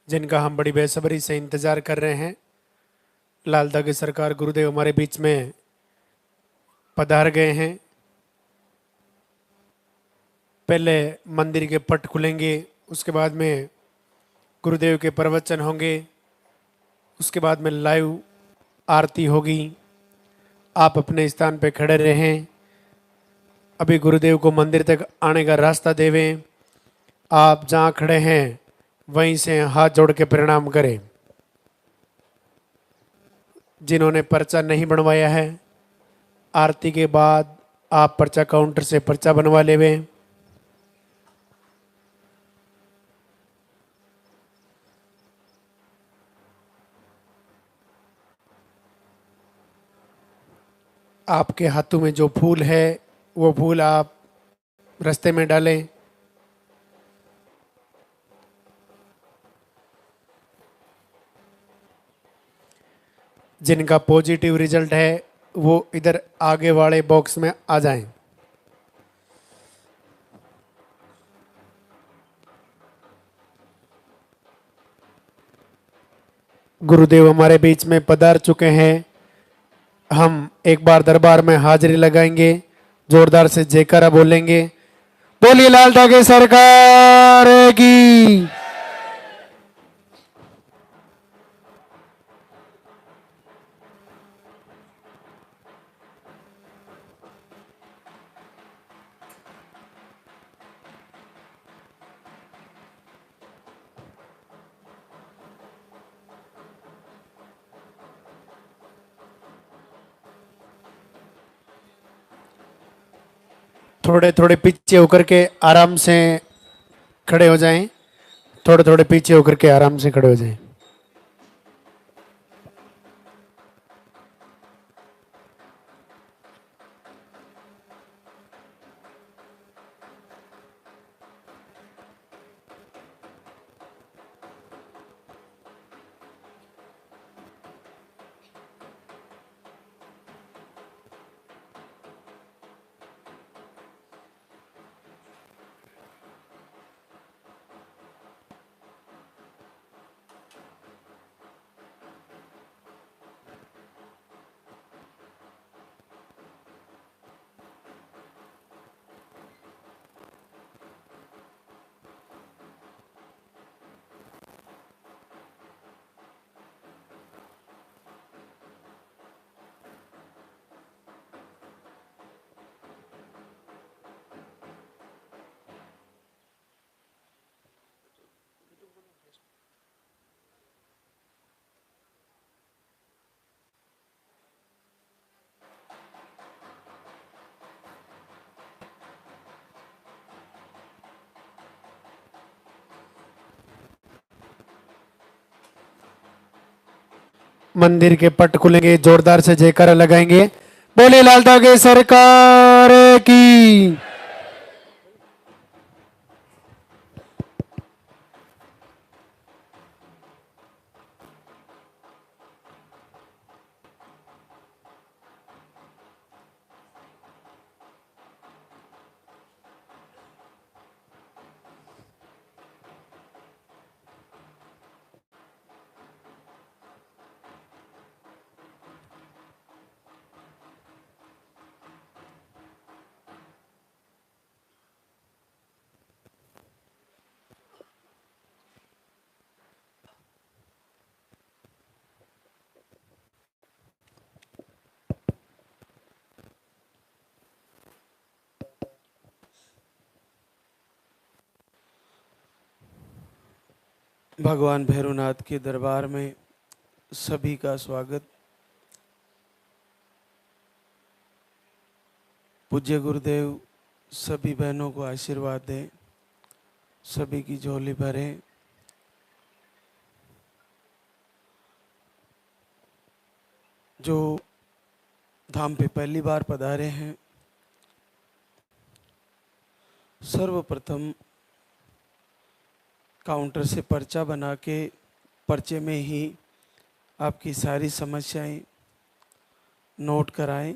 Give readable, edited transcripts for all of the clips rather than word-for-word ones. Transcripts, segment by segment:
जिनका हम बड़ी बेसब्री से इंतज़ार कर रहे हैं। लालदा की सरकार गुरुदेव हमारे बीच में पधार गए हैं। पहले मंदिर के पट खुलेंगे, उसके बाद में गुरुदेव के प्रवचन होंगे, उसके बाद में लाइव आरती होगी। आप अपने स्थान पे खड़े रहें। अभी गुरुदेव को मंदिर तक आने का रास्ता देवें। आप जहाँ खड़े हैं वहीं से हाथ जोड़ के प्रणाम करें। जिन्होंने पर्चा नहीं बनवाया है, आरती के बाद आप पर्चा काउंटर से पर्चा बनवा लेवें। आपके हाथों में जो फूल है वो फूल आप रास्ते में डालें। जिनका पॉजिटिव रिजल्ट है वो इधर आगे वाले बॉक्स में आ जाएं। गुरुदेव हमारे बीच में पधार चुके हैं। हम एक बार दरबार में हाजिरी लगाएंगे, जोरदार से जयकारा बोलेंगे। बोलिए लालदा की सरकार की। थोड़े थोड़े पीछे होकर के आराम से खड़े हो जाएं। थोड़े थोड़े पीछे होकर के आराम से खड़े हो जाएं। मंदिर के पट खुलेंगे, जोरदार से जयकारा लगाएंगे। बोले लालदा की सरकार की। भगवान भैरवनाथ के दरबार में सभी का स्वागत। पूज्य गुरुदेव सभी बहनों को आशीर्वाद दें, सभी की झोली भरें। जो धाम पे पहली बार पधारे हैं, सर्वप्रथम काउंटर से पर्चा बना के पर्चे में ही आपकी सारी समस्याएं नोट कराएं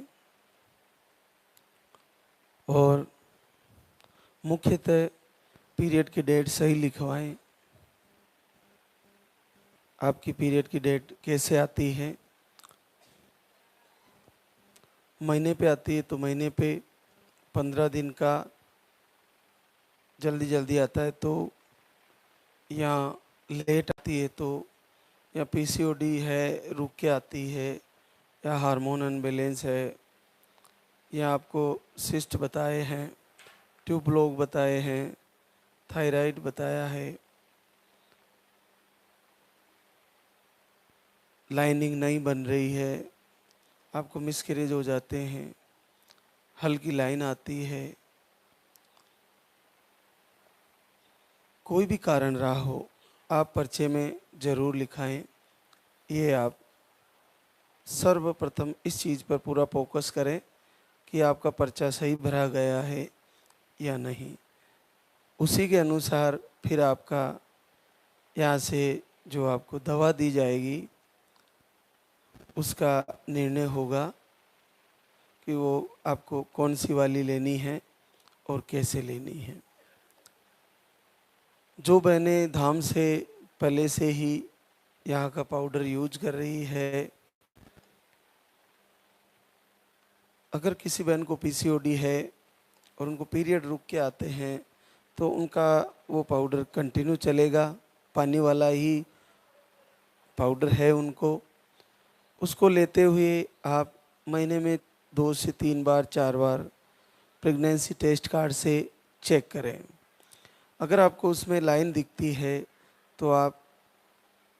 और मुख्यतः पीरियड की डेट सही लिखवाएं। आपकी पीरियड की डेट कैसे आती है। महीने पे आती है तो महीने पे 15 दिन का जल्दी जल्दी आता है तो, या लेट आती है तो, या पीसीओडी है रुक के आती है, या हार्मोन अनबैलेंस है, या आपको सिस्ट बताए हैं, ट्यूब ब्लॉक बताए हैं, थायराइड बताया है, लाइनिंग नहीं बन रही है, आपको मिसकैरेज हो जाते हैं, हल्की लाइन आती है, कोई भी कारण रहा हो, आप पर्चे में ज़रूर लिखाएं। ये आप सर्वप्रथम इस चीज़ पर पूरा फोकस करें कि आपका पर्चा सही भरा गया है या नहीं। उसी के अनुसार फिर आपका यहाँ से जो आपको दवा दी जाएगी उसका निर्णय होगा कि वो आपको कौन सी वाली लेनी है और कैसे लेनी है। जो बहनें धाम से पहले से ही यहाँ का पाउडर यूज कर रही है, अगर किसी बहन को पीसीओडी है और उनको पीरियड रुक के आते हैं तो उनका वो पाउडर कंटिन्यू चलेगा, पानी वाला ही पाउडर है उनको। उसको लेते हुए आप महीने में 2 से 3 बार 4 बार प्रेगनेंसी टेस्ट कार्ड से चेक करें। अगर आपको उसमें लाइन दिखती है तो आप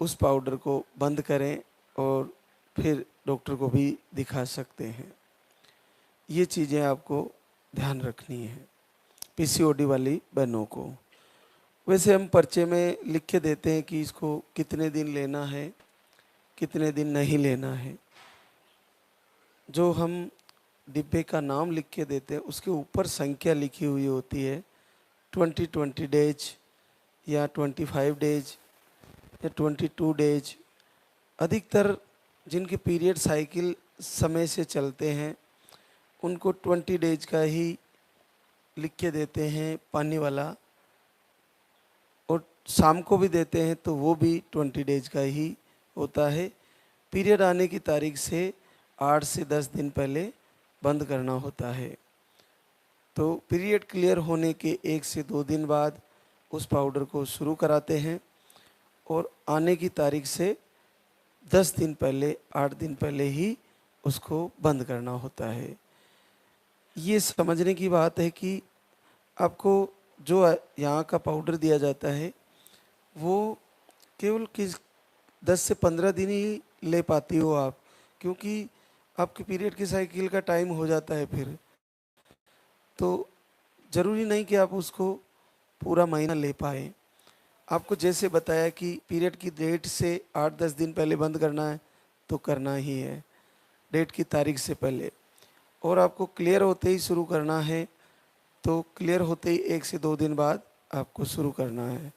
उस पाउडर को बंद करें और फिर डॉक्टर को भी दिखा सकते हैं। ये चीज़ें आपको ध्यान रखनी है पीसीओडी वाली बहनों को। वैसे हम पर्चे में लिख के देते हैं कि इसको कितने दिन लेना है, कितने दिन नहीं लेना है। जो हम डिब्बे का नाम लिख के देते हैं उसके ऊपर संख्या लिखी हुई होती है, 20 डेज या 25 डेज या 22 डेज। अधिकतर जिनके पीरियड साइकिल समय से चलते हैं उनको 20 डेज का ही लिख के देते हैं पानी वाला, और शाम को भी देते हैं तो वो भी 20 डेज का ही होता है। पीरियड आने की तारीख से 8 से 10 दिन पहले बंद करना होता है। तो पीरियड क्लियर होने के 1 से 2 दिन बाद उस पाउडर को शुरू कराते हैं और आने की तारीख से 10 दिन पहले 8 दिन पहले ही उसको बंद करना होता है। ये समझने की बात है कि आपको जो यहाँ का पाउडर दिया जाता है वो केवल 10 से 15 दिन ही ले पाती हो आप, क्योंकि आपके पीरियड की साइकिल का टाइम हो जाता है फिर। तो ज़रूरी नहीं कि आप उसको पूरा महीना ले पाए। आपको जैसे बताया कि पीरियड की डेट से 8-10 दिन पहले बंद करना है तो करना ही है, डेट की तारीख से पहले। और आपको क्लियर होते ही शुरू करना है तो क्लियर होते ही 1 से 2 दिन बाद आपको शुरू करना है।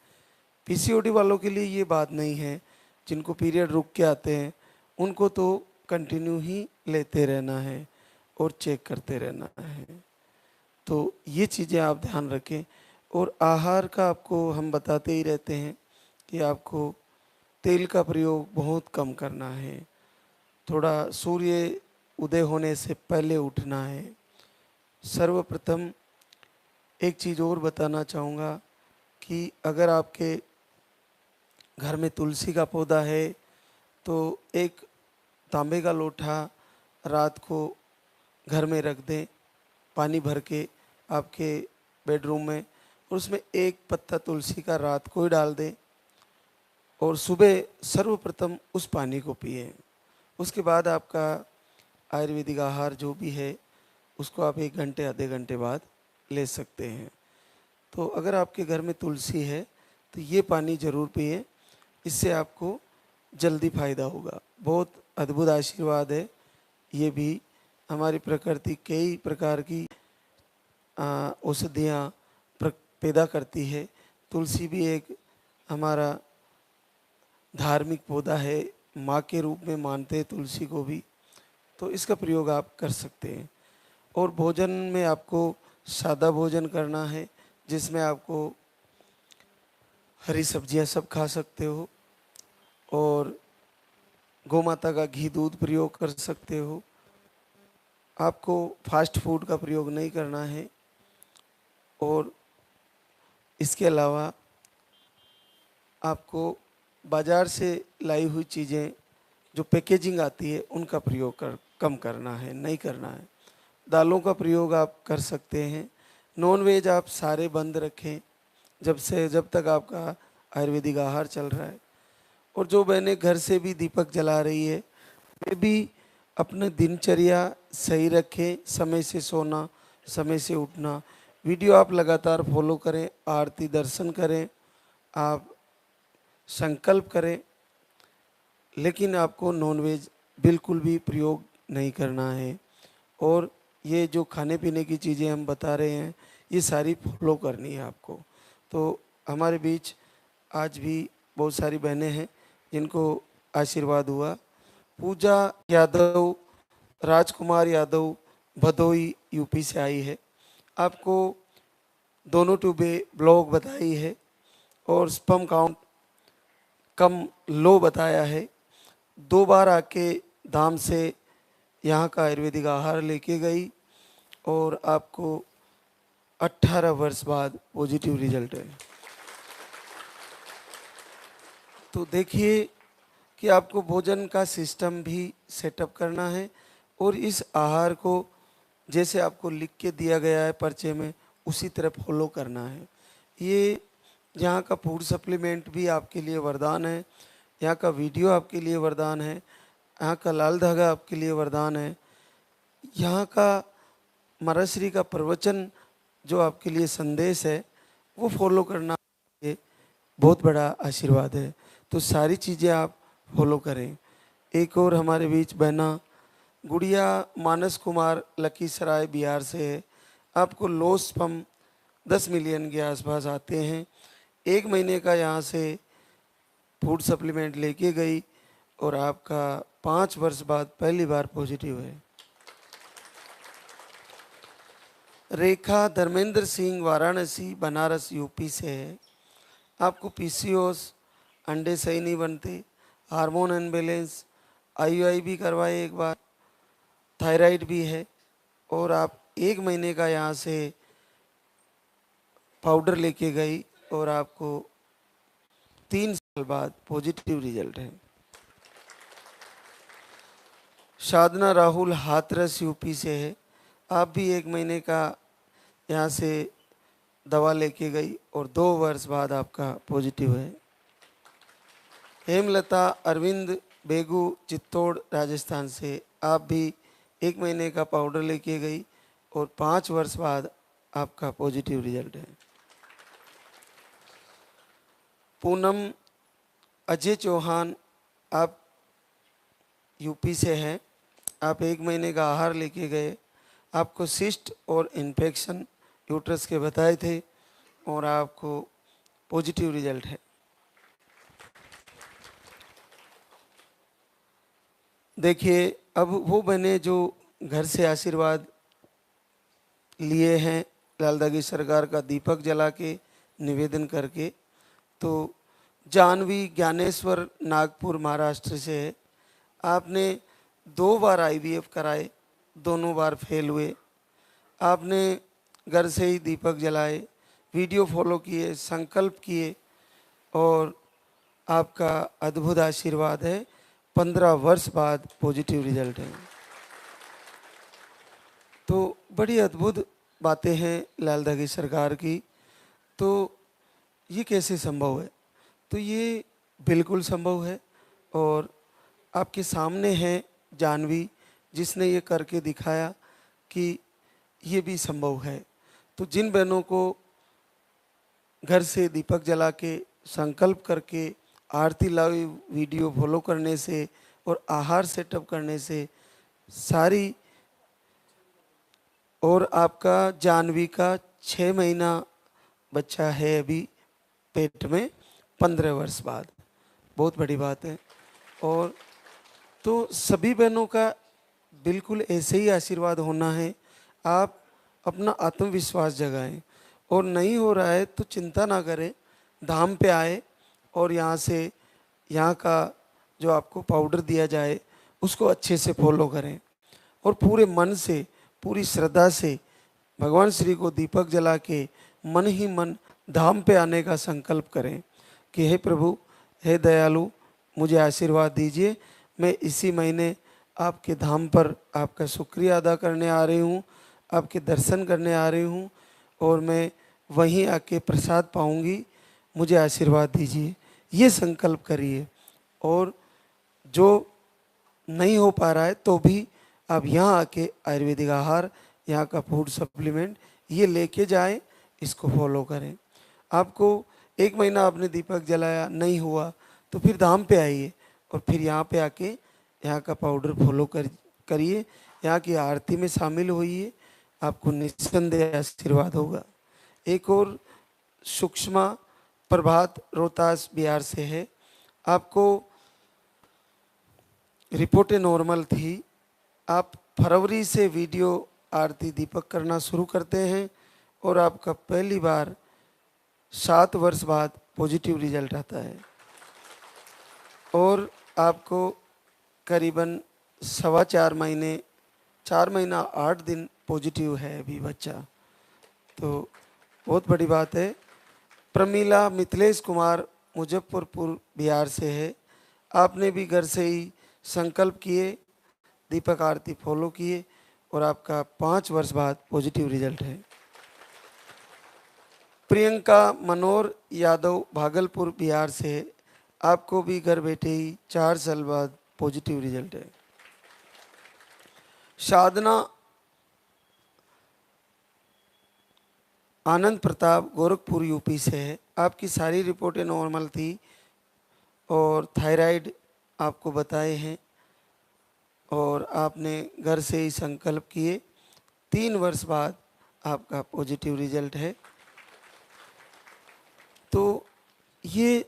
पीसीओडी वालों के लिए ये बात नहीं है, जिनको पीरियड रुक के आते हैं उनको तो कंटिन्यू ही लेते रहना है और चेक करते रहना है। तो ये चीज़ें आप ध्यान रखें। और आहार का आपको हम बताते ही रहते हैं कि आपको तेल का प्रयोग बहुत कम करना है, थोड़ा सूर्य उदय होने से पहले उठना है। सर्वप्रथम एक चीज़ और बताना चाहूँगा कि अगर आपके घर में तुलसी का पौधा है तो एक तांबे का लोटा रात को घर में रख दें, पानी भर के आपके बेडरूम में, और उसमें एक पत्ता तुलसी का रात को ही डाल दें और सुबह सर्वप्रथम उस पानी को पिए। उसके बाद आपका आयुर्वेदिक आहार जो भी है उसको आप 1 घंटे आधे घंटे बाद ले सकते हैं। तो अगर आपके घर में तुलसी है तो ये पानी ज़रूर पिए, इससे आपको जल्दी फायदा होगा। बहुत अद्भुत आशीर्वाद है। ये भी हमारी प्रकृति कई प्रकार की औषधियाँ पैदा करती है। तुलसी भी एक हमारा धार्मिक पौधा है, माँ के रूप में मानते हैं तुलसी को भी, तो इसका प्रयोग आप कर सकते हैं। और भोजन में आपको सादा भोजन करना है जिसमें आपको हरी सब्जियां सब खा सकते हो, और गौ माता का घी दूध प्रयोग कर सकते हो। आपको फास्ट फूड का प्रयोग नहीं करना है। और इसके अलावा आपको बाज़ार से लाई हुई चीज़ें जो पैकेजिंग आती है उनका प्रयोग कम करना है, नहीं करना है। दालों का प्रयोग आप कर सकते हैं। नॉन वेज आप सारे बंद रखें जब तक आपका आयुर्वेदिक आहार चल रहा है। और जो बहनें घर से भी दीपक जला रही है वे भी अपना दिनचर्या सही रखें, समय से सोना, समय से उठना। वीडियो आप लगातार फॉलो करें, आरती दर्शन करें, आप संकल्प करें, लेकिन आपको नॉनवेज बिल्कुल भी प्रयोग नहीं करना है। और ये जो खाने पीने की चीज़ें हम बता रहे हैं ये सारी फॉलो करनी है आपको। तो हमारे बीच आज भी बहुत सारी बहनें हैं जिनको आशीर्वाद हुआ। पूजा यादव, राजकुमार यादव भदोई यूपी से आई है। आपको दोनों ट्यूबें ब्लॉक बताई है और स्पर्म काउंट कम लो बताया है। 2 बार आके धाम से यहाँ का आयुर्वेदिक आहार लेके गई और आपको 18 वर्ष बाद पॉजिटिव रिजल्ट है। तो देखिए कि आपको भोजन का सिस्टम भी सेटअप करना है और इस आहार को जैसे आपको लिख के दिया गया है पर्चे में उसी तरह फॉलो करना है। ये यहाँ का फूड सप्लीमेंट भी आपके लिए वरदान है, यहाँ का वीडियो आपके लिए वरदान है, यहाँ का लाल धागा आपके लिए वरदान है, यहाँ का महाराज का प्रवचन जो आपके लिए संदेश है वो फॉलो करना ये बहुत बड़ा आशीर्वाद है। तो सारी चीज़ें आप फॉलो करें। एक और हमारे बीच बहना गुड़िया मानस कुमार लखीसराय बिहार से है। आपको लो स्पर्म 10 मिलियन के आसपास आते हैं। 1 महीने का यहाँ से फूड सप्लीमेंट लेके गई और आपका 5 वर्ष बाद पहली बार पॉजिटिव है। रेखा धर्मेंद्र सिंह वाराणसी बनारस यूपी से है। आपको पीसीओएस, अंडे सही नहीं बनते, हार्मोन अनबैलेंस, आईयूआई भी करवाए एक बार, थायराइड भी है और आप 1 महीने का यहाँ से पाउडर लेके गई और आपको 3 साल बाद पॉजिटिव रिजल्ट है। साधना राहुल हाथरस यूपी से है। आप भी 1 महीने का यहाँ से दवा लेके गई और 2 वर्ष बाद आपका पॉजिटिव है। हेमलता अरविंद बेगू चित्तौड़ राजस्थान से, आप भी 1 महीने का पाउडर लेके गई और 5 वर्ष बाद आपका पॉजिटिव रिजल्ट है। पूनम अजय चौहान, आप यूपी से हैं। आप 1 महीने का आहार लेके गए, आपको सिस्ट और इन्फेक्शन यूट्रस के बताए थे और आपको पॉजिटिव रिजल्ट है। देखिए अब वो बने जो घर से आशीर्वाद लिए हैं लालदागी सरकार का दीपक जला के निवेदन करके, तो जानवी ज्ञानेश्वर नागपुर महाराष्ट्र से है। आपने 2 बार आईवीएफ कराए, दोनों बार फेल हुए। आपने घर से ही दीपक जलाए, वीडियो फॉलो किए, संकल्प किए और आपका अद्भुत आशीर्वाद है। 15 वर्ष बाद पॉजिटिव रिजल्ट है। तो बड़ी अद्भुत बातें हैं लालदागी सरकार की। तो ये कैसे संभव है? तो ये बिल्कुल संभव है और आपके सामने है जानवी जिसने ये करके दिखाया कि ये भी संभव है। तो जिन बहनों को घर से दीपक जला के संकल्प करके आरती लाइव वीडियो फॉलो करने से और आहार सेटअप करने से सारी, और आपका जानवी का 6 महीना बच्चा है अभी पेट में 15 वर्ष बाद, बहुत बड़ी बात है। और तो सभी बहनों का बिल्कुल ऐसे ही आशीर्वाद होना है। आप अपना आत्मविश्वास जगाएं और नहीं हो रहा है तो चिंता ना करें, धाम पे आए और यहाँ से यहाँ का जो आपको पाउडर दिया जाए उसको अच्छे से फॉलो करें और पूरे मन से, पूरी श्रद्धा से भगवान श्री को दीपक जला के मन ही मन धाम पे आने का संकल्प करें कि हे प्रभु, हे दयालु, मुझे आशीर्वाद दीजिए। मैं इसी महीने आपके धाम पर आपका शुक्रिया अदा करने आ रही हूँ, आपके दर्शन करने आ रही हूँ और मैं वहीं आके प्रसाद पाऊँगी, मुझे आशीर्वाद दीजिए। ये संकल्प करिए। और जो नहीं हो पा रहा है तो भी आप यहाँ आके आयुर्वेदिक आहार, यहाँ का फूड सप्लीमेंट ये लेके जाएं, इसको फॉलो करें। आपको 1 महीना आपने दीपक जलाया, नहीं हुआ तो फिर धाम पे आइए और फिर यहाँ पे आके यहाँ का पाउडर फॉलो करिए, यहाँ की आरती में शामिल होइए, आपको निस्संदेह आशीर्वाद होगा। एक और सूक्ष्मा प्रभात रोहतास बिहार से है। आपको रिपोर्टें नॉर्मल थी, आप फरवरी से वीडियो आरती दीपक करना शुरू करते हैं और आपका पहली बार 7 वर्ष बाद पॉजिटिव रिजल्ट आता है और आपको करीबन 4.25 महीने, 4 महीना 8 दिन पॉजिटिव है अभी बच्चा, तो बहुत बड़ी बात है। प्रमीला मिथिलेश कुमार मुजफ्फरपुर बिहार से है। आपने भी घर से ही संकल्प किए, दीपक आरती फॉलो किए और आपका 5 वर्ष बाद पॉजिटिव रिजल्ट है। प्रियंका मनोहर यादव भागलपुर बिहार से है। आपको भी घर बैठे ही 4 साल बाद पॉजिटिव रिजल्ट है। साधना आनंद प्रताप गोरखपुर यूपी से है। आपकी सारी रिपोर्टें नॉर्मल थी और थायराइड आपको बताए हैं और आपने घर से ही संकल्प किए। 3 वर्ष बाद आपका पॉजिटिव रिजल्ट है। तो ये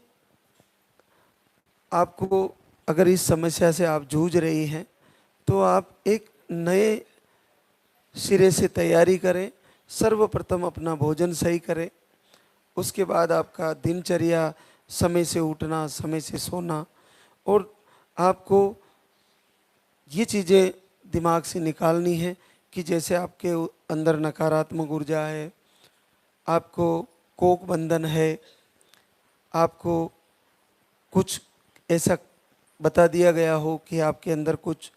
आपको, अगर इस समस्या से आप जूझ रही हैं तो आप एक नए सिरे से तैयारी करें। सर्वप्रथम अपना भोजन सही करें, उसके बाद आपका दिनचर्या, समय से उठना, समय से सोना, और आपको ये चीज़ें दिमाग से निकालनी है कि जैसे आपके अंदर नकारात्मक ऊर्जा है, आपको कोक बंधन है, आपको कुछ ऐसा बता दिया गया हो कि आपके अंदर कुछ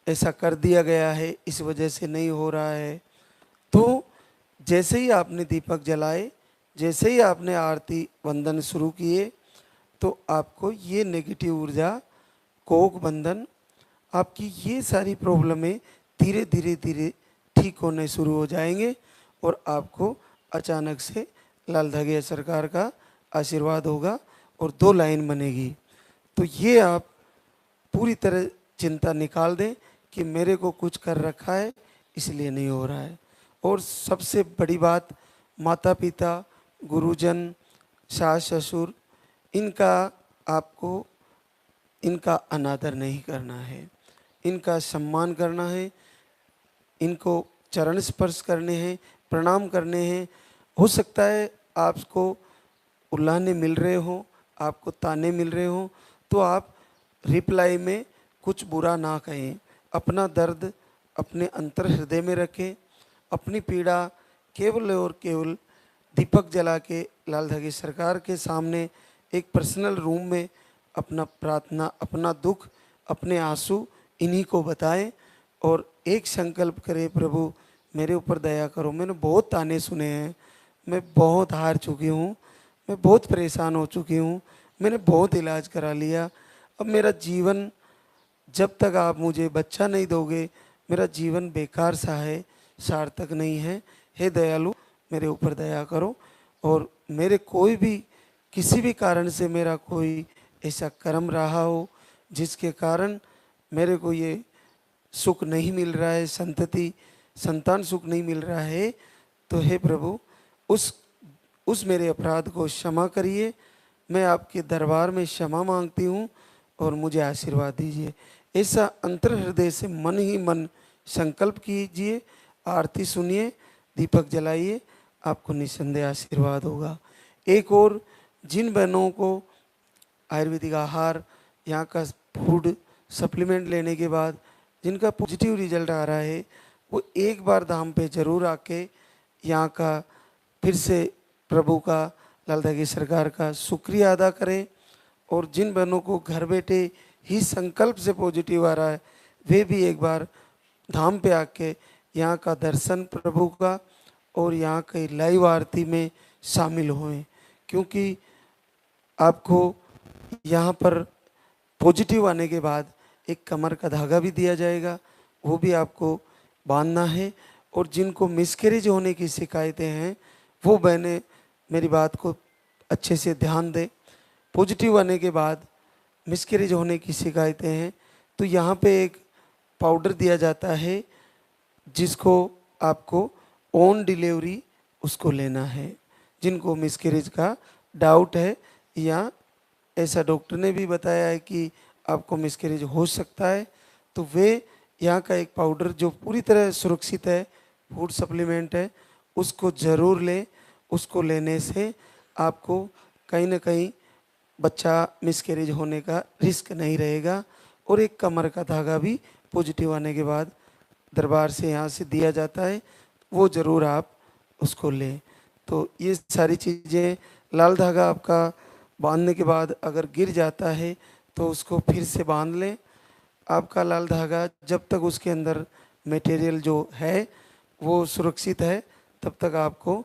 ऐसा कर दिया गया है, इस वजह से नहीं हो रहा है। तो जैसे ही आपने दीपक जलाए, जैसे ही आपने आरती वंदन शुरू किए, तो आपको ये नेगेटिव ऊर्जा, कोक बंधन, आपकी ये सारी प्रॉब्लमें धीरे धीरे धीरे ठीक होने शुरू हो जाएंगे और आपको अचानक से लाल धागे सरकार का आशीर्वाद होगा और 2 लाइन बनेगी। तो ये आप पूरी तरह चिंता निकाल दें कि मेरे को कुछ कर रखा है इसलिए नहीं हो रहा है। और सबसे बड़ी बात, माता पिता, गुरुजन, सास ससुर, इनका आपको, इनका अनादर नहीं करना है, इनका सम्मान करना है, इनको चरण स्पर्श करने हैं, प्रणाम करने हैं। हो सकता है आपको उल्लाहने मिल रहे हो, आपको ताने मिल रहे हो, तो आप रिप्लाई में कुछ बुरा ना कहें। अपना दर्द अपने अंतर हृदय में रखें। अपनी पीड़ा केवल और केवल दीपक जला के लाल धागे सरकार के सामने एक पर्सनल रूम में अपना प्रार्थना, अपना दुख, अपने आंसू इन्हीं को बताएं और एक संकल्प करें, प्रभु मेरे ऊपर दया करो। मैंने बहुत ताने सुने हैं, मैं बहुत हार चुकी हूँ, मैं बहुत परेशान हो चुकी हूँ, मैंने बहुत इलाज करा लिया, अब मेरा जीवन, जब तक आप मुझे बच्चा नहीं दोगे मेरा जीवन बेकार सा है, सार्थक नहीं है। हे दयालु, मेरे ऊपर दया करो और मेरे कोई भी, किसी भी कारण से मेरा कोई ऐसा कर्म रहा हो जिसके कारण मेरे को ये सुख नहीं मिल रहा है, संतान सुख नहीं मिल रहा है, तो हे प्रभु उस मेरे अपराध को क्षमा करिए। मैं आपके दरबार में क्षमा मांगती हूँ और मुझे आशीर्वाद दीजिए। ऐसा अंतर हृदय से मन ही मन संकल्प कीजिए, आरती सुनिए, दीपक जलाइए, आपको निस्संदेह आशीर्वाद होगा। एक और, जिन बहनों को आयुर्वेदिक आहार यहाँ का फूड सप्लीमेंट लेने के बाद जिनका पॉजिटिव रिजल्ट आ रहा है वो एक बार धाम पे ज़रूर आके यहाँ का फिर से प्रभु का, लाल धागे सरकार का शुक्रिया अदा करें। और जिन बहनों को घर बैठे ही संकल्प से पॉजिटिव आ रहा है वे भी एक बार धाम पे आके यहाँ का दर्शन प्रभु का और यहाँ की लाइव आरती में शामिल हुए, क्योंकि आपको यहाँ पर पॉजिटिव आने के बाद एक कमर का धागा भी दिया जाएगा, वो भी आपको बांधना है। और जिनको मिसकैरेज होने की शिकायतें हैं वो बहनें मेरी बात को अच्छे से ध्यान दें। पॉजिटिव आने के बाद मिसकैरेज होने की शिकायतें हैं तो यहाँ पे एक पाउडर दिया जाता है जिसको आपको ऑन डिलीवरी उसको लेना है। जिनको मिसकैरेज का डाउट है या ऐसा डॉक्टर ने भी बताया है कि आपको मिसकैरेज हो सकता है तो वे यहाँ का एक पाउडर जो पूरी तरह सुरक्षित है, फूड सप्लीमेंट है, उसको ज़रूर लें। उसको लेने से आपको कहीं ना कहीं बच्चा मिसकैरेज होने का रिस्क नहीं रहेगा। और एक कमर का धागा भी पॉजिटिव आने के बाद दरबार से यहाँ से दिया जाता है, वो ज़रूर आप उसको लें। तो ये सारी चीज़ें, लाल धागा आपका बांधने के बाद अगर गिर जाता है तो उसको फिर से बांध लें। आपका लाल धागा जब तक उसके अंदर मटेरियल जो है वो सुरक्षित है तब तक आपको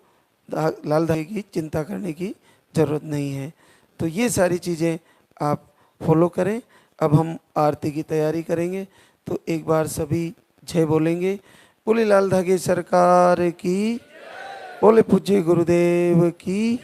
लाल धागे की चिंता करने की ज़रूरत नहीं है। तो ये सारी चीज़ें आप फॉलो करें। अब हम आरती की तैयारी करेंगे तो एक बार सभी जय बोलेंगे। बोले लाल धागे सरकार की, बोले पूज्य गुरुदेव की।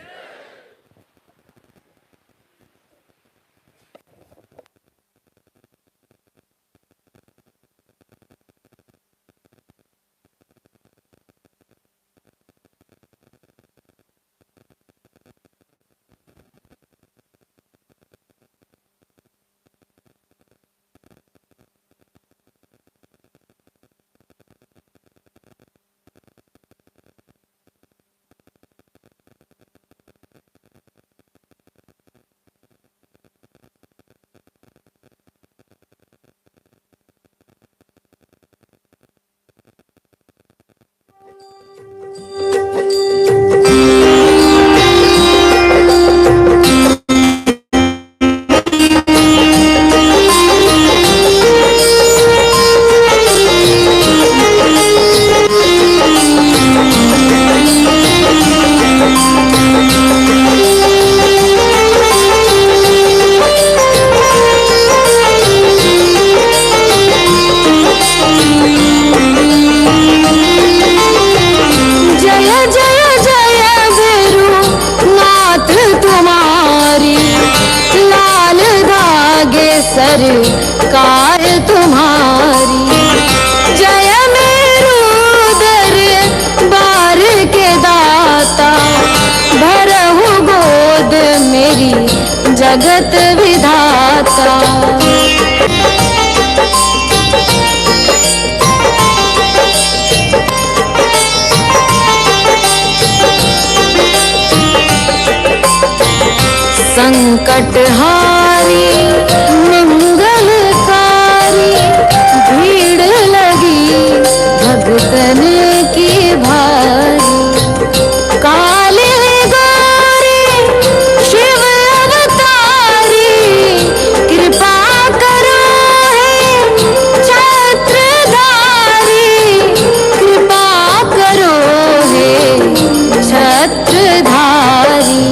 सरकार तुम्हारी जय मेरू दरबार के दाता, भरहु गोद मेरी जगत विधाता। संकटहारी मंगलकारी, भीड़ लगी भगतन की भारी। काले गौरी शिव अवतारी, कृपा करो हे छत्रधारी, कृपा करो हे छत्रधारी।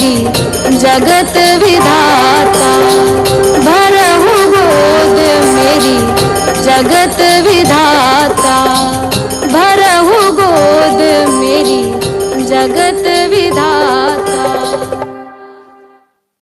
मेरी जगत विधाता, भरहु गोद मेरी जगत विधाता, भरहु गोद मेरी जगत